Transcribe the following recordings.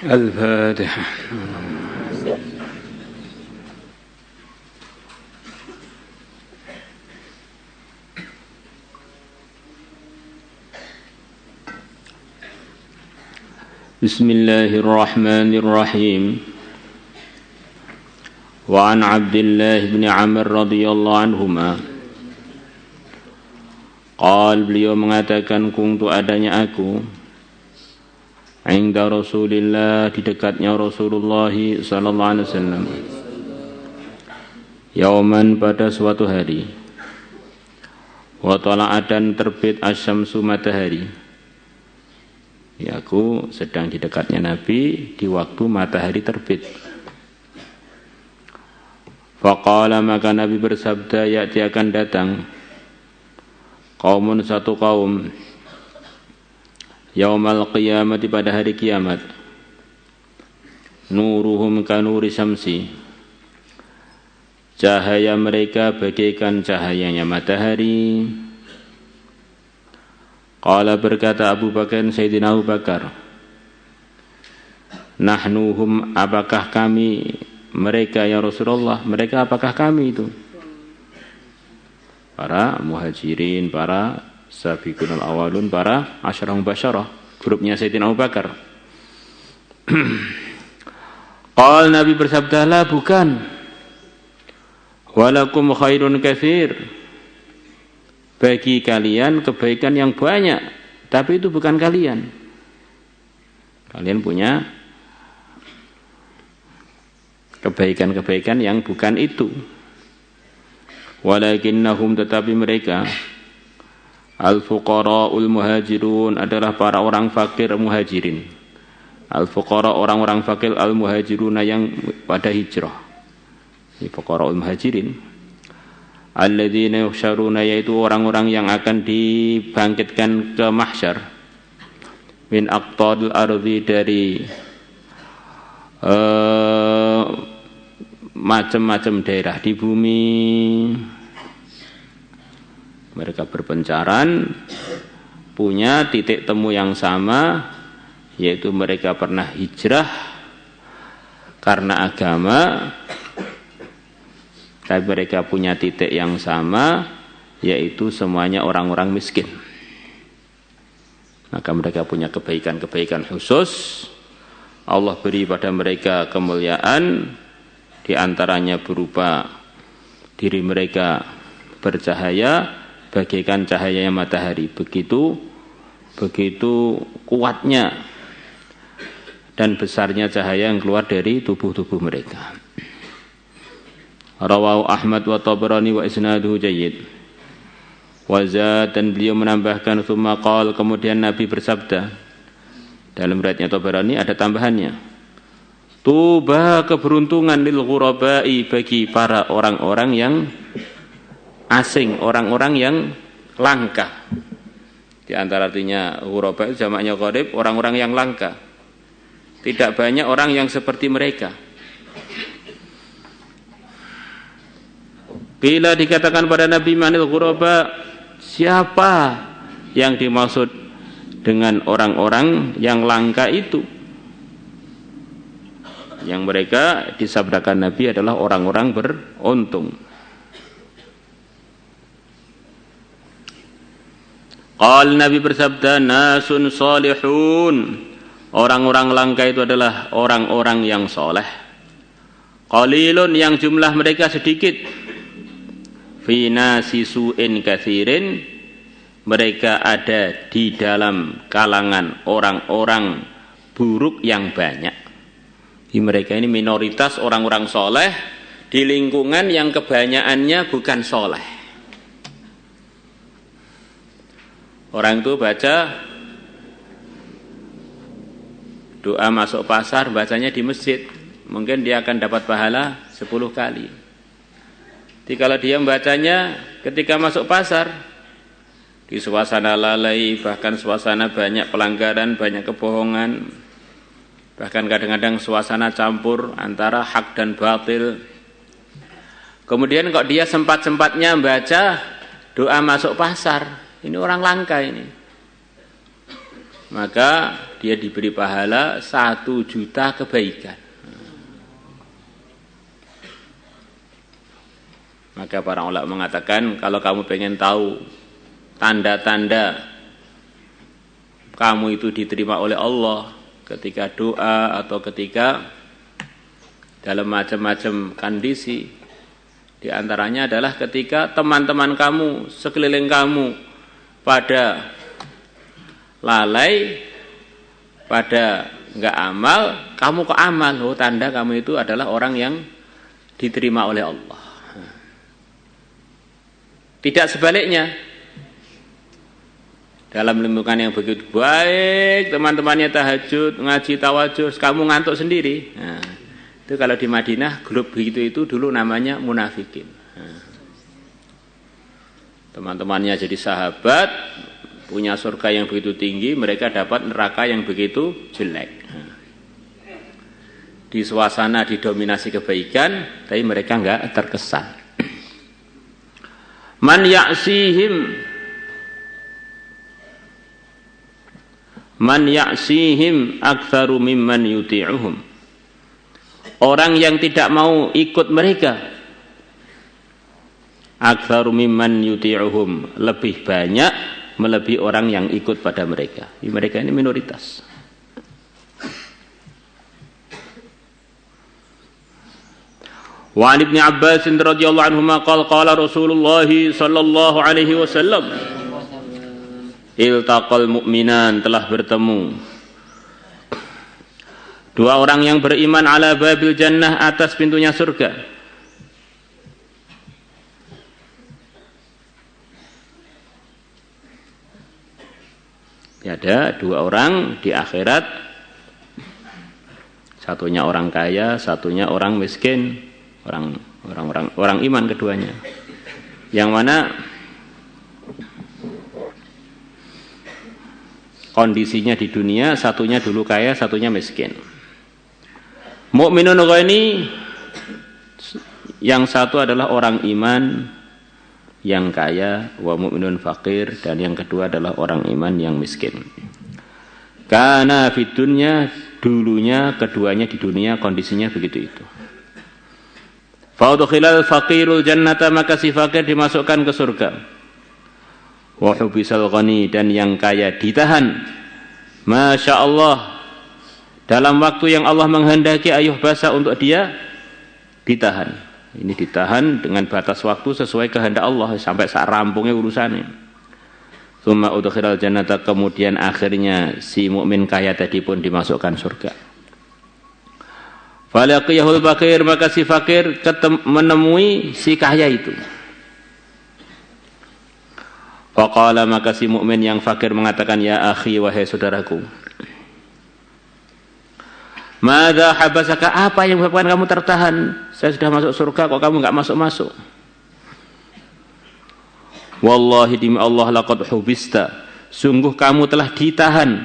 الفاتحة. بسم الله الرحمن الرحيم. وعن عبد الله بن عمر رضي الله عنهما قال, beliau mengatakan, kuntu adanya aku inda Rasulillah, di dekatnya Rasulullah sallallahu alaihi wasallam, yauman, pada suatu hari, wa tala'at, dan terbit asyamsu, matahari. Ya, aku sedang di dekatnya Nabi di waktu matahari terbit. Faqala, maka Nabi bersabda, ya'ti, akan datang, qaumun, satu kaum, yaumal qiyamati, pada hari kiamat, nuruhum kanuri syamsi, cahaya mereka bagaikan cahayanya matahari. Qala, berkata Abu Bakar, Sayyidina Abu Bakar, nahnuhum, apakah kami mereka ya Rasulullah? Mereka apakah kami itu? Para muhajirin, para sabiqun al-awalun, para asyarah mubasyarah, grupnya Sayyidina Abu Bakar. Qal, Nabi bersabda, la, bukan, walakum khairun katsir, bagi kalian kebaikan yang banyak, tapi itu bukan kalian. Kalian punya kebaikan-kebaikan yang bukan itu. Walakinnahum, tetapi mereka, al-fuqara'ul muhajirun, adalah para orang fakir muhajirin. Al-fuqara, orang-orang fakir, al-muhajiruna, yang pada hijrah. Ini fuqara'ul muhajirin. Alladzina yuhsyaruna, yaitu orang-orang yang akan dibangkitkan ke mahsyar, min aqtadil ardi, dari macam-macam daerah di bumi. Mereka berpencaran, punya titik temu yang sama, yaitu mereka pernah hijrah karena agama, tapi mereka punya titik yang sama, yaitu semuanya orang-orang miskin. Maka mereka punya kebaikan-kebaikan khusus. Allah beri pada mereka kemuliaan, di antaranya berupa diri mereka bercahaya bagaikan cahayanya matahari. Begitu kuatnya dan besarnya cahaya yang keluar dari tubuh-tubuh mereka. Rawahu Ahmad wa Tabrani wa isnaduhu jayyid. Wazad, dan beliau menambahkan, tsumma qala, kemudian Nabi bersabda, dalam riwayatnya Tabrani ada tambahannya, tuba, keberuntungan, lil ghurabai, bagi para orang-orang yang asing, orang-orang yang langka. Di antara artinya ghuraba itu jamaknya gharib, orang-orang yang langka. Tidak banyak orang yang seperti mereka. Bila dikatakan pada Nabi, manil ghuraba, siapa yang dimaksud dengan orang-orang yang langka itu? Yang mereka disabdakan Nabi adalah orang-orang beruntung. Qal, Nabi bersabda, nasun salihun, orang-orang langka itu adalah orang-orang yang soleh. Qalilun, yang jumlah mereka sedikit. Fi nasi su'in katsirin, mereka ada di dalam kalangan orang-orang buruk yang banyak. Di mereka ini minoritas orang-orang soleh di lingkungan yang kebanyakannya bukan soleh. Orang itu baca doa masuk pasar, bacanya di masjid, mungkin dia akan dapat pahala 10 kali. Jadi kalau dia membacanya ketika masuk pasar, di suasana lalai, bahkan suasana banyak pelanggaran, banyak kebohongan, bahkan kadang-kadang suasana campur antara hak dan batil. Kemudian kok dia sempat-sempatnya membaca doa masuk pasar, ini orang langka ini. maka dia diberi pahala 1 juta kebaikan. Maka para ulama mengatakan, kalau kamu pengen tahu tanda-tanda kamu itu diterima oleh Allah ketika doa atau ketika dalam macam-macam kondisi, di antaranya adalah ketika teman-teman kamu, sekeliling kamu pada lalai, pada enggak amal, kamu kok amal. Oh, tanda kamu itu adalah orang yang diterima oleh Allah. Tidak sebaliknya. Dalam lingkungan yang begitu baik, teman-temannya tahajud, ngaji tawadhuh, kamu ngantuk sendiri. Nah, itu kalau di Madinah grup begitu itu dulu namanya munafikin. Nah, teman-temannya jadi sahabat, punya surga yang begitu tinggi, mereka dapat neraka yang begitu jelek. Nah, di suasana didominasi kebaikan, tapi mereka enggak terkesan. Man ya'sihim aktsaru mimman yuti'uhum. Orang yang tidak mau ikut mereka, aktsaru mimman yuti'uhum, lebih banyak melebihi orang yang ikut pada mereka. Mereka ini minoritas. Wa an Ibnu Abbas radhiyallahu anhuma qala Rasulullah sallallahu alaihi wasallam, iltaqal mu'minan, telah bertemu 2 orang yang beriman ala babil jannah, atas pintunya surga. Ada 2 orang di akhirat, satunya orang kaya, satunya orang miskin. Orang iman keduanya. Yang mana kondisinya di dunia, satunya dulu kaya, satunya miskin. Mukminun ghani, yang satu adalah orang iman yang kaya, wa mukminun faqir, dan yang kedua adalah orang iman yang miskin. Karena fid dunya, dulunya keduanya di dunia kondisinya begitu itu. Fa'udkhilal faqirul jannata, maka si fakir dimasukkan ke surga. Wa hubisal ghani, dan yang kaya ditahan. Masya Allah, dalam waktu yang Allah menghendaki ayuh basa untuk dia, ditahan. Ini ditahan dengan batas waktu sesuai kehendak Allah sampai saat rampungnya urusannya. Tsumma udkhilal jannata, kemudian akhirnya si mukmin kaya tadi pun dimasukkan surga. Falaqiyahul fakir, maka si fakir menemui si kaya itu. Faqala, maka si mukmin yang fakir mengatakan, ya akhi, wahai saudaraku, madza habasaka, apa yang menyebabkan kamu tertahan? Saya sudah masuk surga, kok kamu enggak masuk-masuk? Wallahi demi Allah, laqad hubista, sungguh kamu telah ditahan,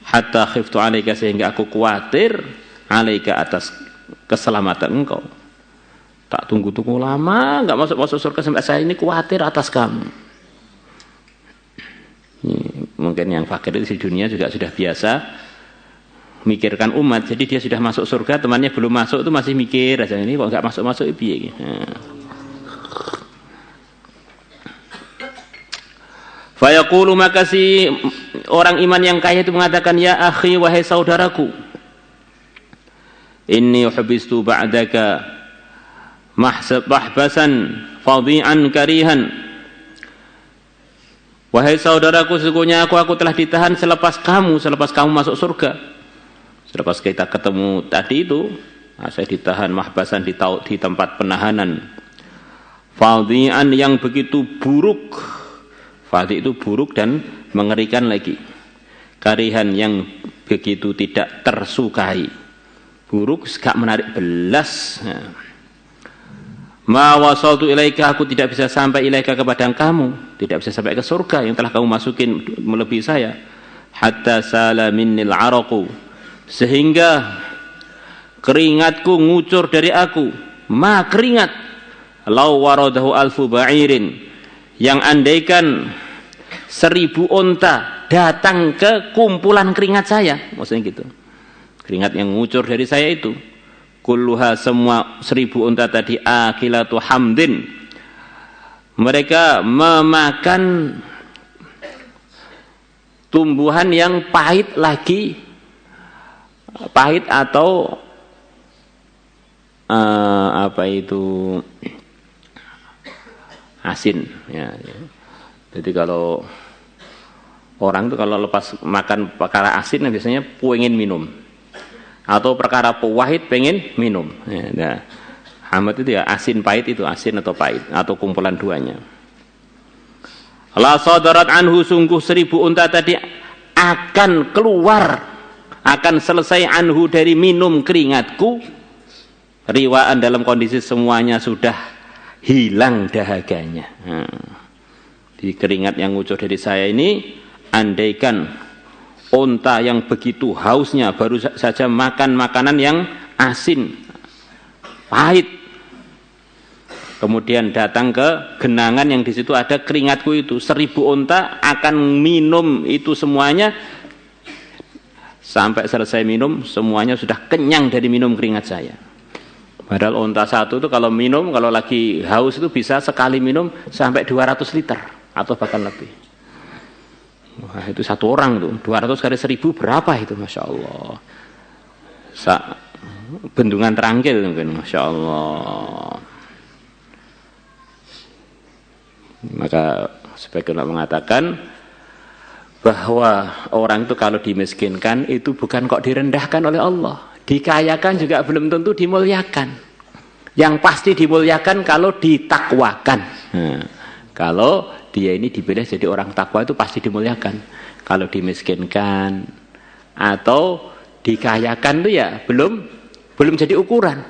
hatta khiftu alaika, sehingga aku khawatir alaika, atas keselamatan engkau. Tak tunggu-tunggu lama enggak masuk surga, sampai saya ini khawatir atas kamu. Mungkin yang fakir itu di dunia juga sudah biasa mikirkan umat, jadi dia sudah masuk surga, temannya belum masuk itu masih mikir aja, ini kok enggak masuk-masuk piye. Fayaqulu, maka si orang iman yang kaya itu mengatakan, ya akhi, wahai saudaraku, inni uhbistu ba'daka mahbasan fadhi'an karihan. Wahai saudaraku, sesungguhnya aku telah ditahan selepas kamu masuk surga. Selepas kita ketemu tadi itu, saya ditahan mahbasan, di tempat penahanan. Fadhi'an, yang begitu buruk. Fadhi' itu buruk dan mengerikan lagi. Karihan, yang begitu tidak tersukai. Buruk, gak menarik belas. Ma wasaltu ilaika, aku tidak bisa sampai ilaika kepada kamu, tidak bisa sampai ke surga yang telah kamu masukin melebihi saya. Hatta sala minnil araqu, sehingga keringatku ngucur dari aku. Ma keringat, law waradahu alfu ba'irin, yang andaikan 1000 unta datang ke kumpulan keringat saya, maksudnya gitu. Keringat yang ngucur dari saya itu. Kulluha, semua 1000 unta tadi, akilatu hamdin. Mereka memakan tumbuhan yang pahit lagi, pahit atau asin ya. Jadi kalau orang itu kalau lepas makan perkara asin biasanya pengen minum, atau perkara pahit pengen minum ya. Nah, hamad itu ya asin pahit, itu asin atau pahit atau kumpulan duanya. La sadarat anhu, sungguh 1000 unta tadi akan keluar, akan selesai anhu dari minum keringatku, riwaan dalam kondisi semuanya sudah hilang dahaganya. Di keringat yang ngucur dari saya ini, andaikan unta yang begitu hausnya baru saja makan makanan yang asin, pahit, kemudian datang ke genangan yang di situ ada keringatku itu, 1000 unta akan minum itu semuanya, sampai selesai minum semuanya sudah kenyang dari minum keringat saya. Padahal unta satu itu kalau minum, kalau lagi haus itu bisa sekali minum sampai 200 liter atau bahkan lebih. Wah, itu satu orang tuh, 200 kali 1000 berapa itu, Masya Allah. Bendungan Terangkil mungkin, Masya Allah. Maka sebagian mengatakan bahwa orang itu kalau dimiskinkan itu bukan kok direndahkan oleh Allah, dikayakan juga belum tentu dimuliakan. Yang pasti dimuliakan kalau ditakwakan. Kalau dia ini dipilih jadi orang takwa itu pasti dimuliakan. Kalau dimiskinkan atau dikayakan itu ya belum jadi ukuran.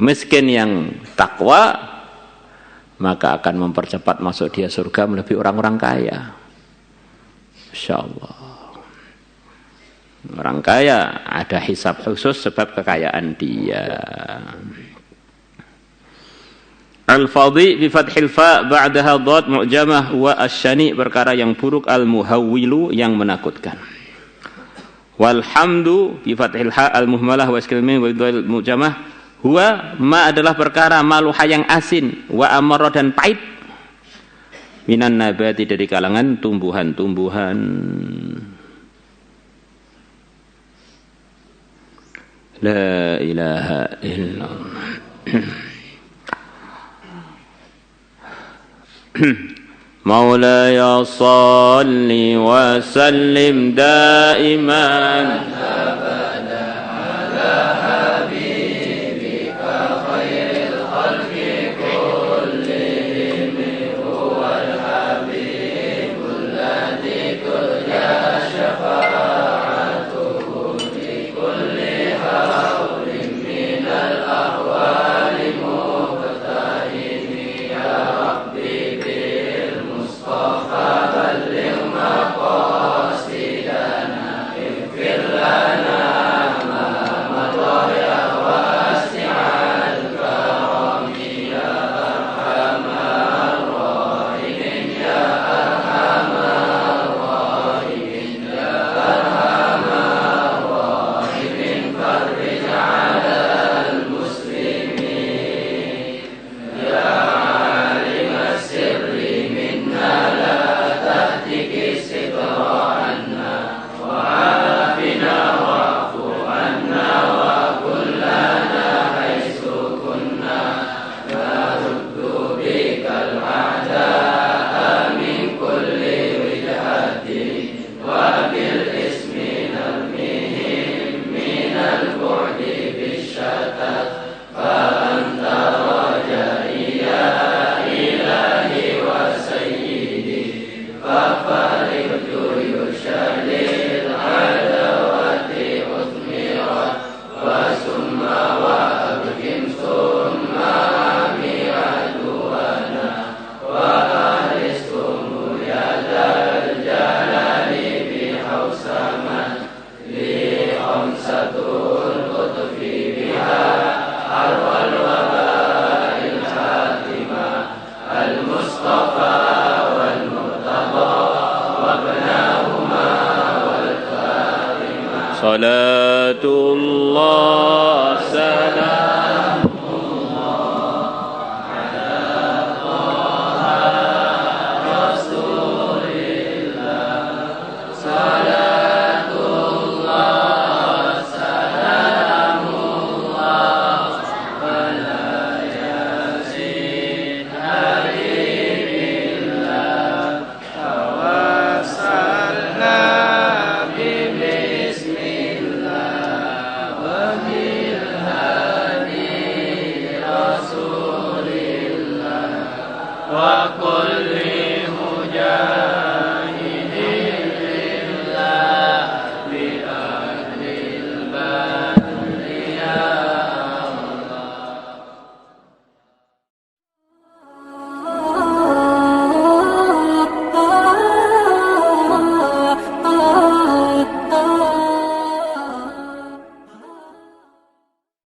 Miskin yang takwa maka akan mempercepat masuk dia surga melebihi orang-orang kaya. Insyaallah. Orang kaya ada hisab khusus sebab kekayaan dia. Al-fadhi bi fathil fa ba'daha dhad mu'jamah wa asyani, perkara yang buruk, al-muhawwilu yang menakutkan. Walhamdu bi fathil ha al-muhmalah wa iskal mim wa dhal mu'jamah, huwa ma adalah perkara maluha yang asin, wa amarra dan pahit, minan nabati dari kalangan tumbuhan-tumbuhan. La ilaha illallah. Maulaya salli wa sallim daiman abada ala habibika khairil khalqi kullihim, huwal habibul ladzi turja syafa'atuhu fi kulli hawlin minal ahwali muhtahimi ya Rabbi. Salatullah salam Rasulillah.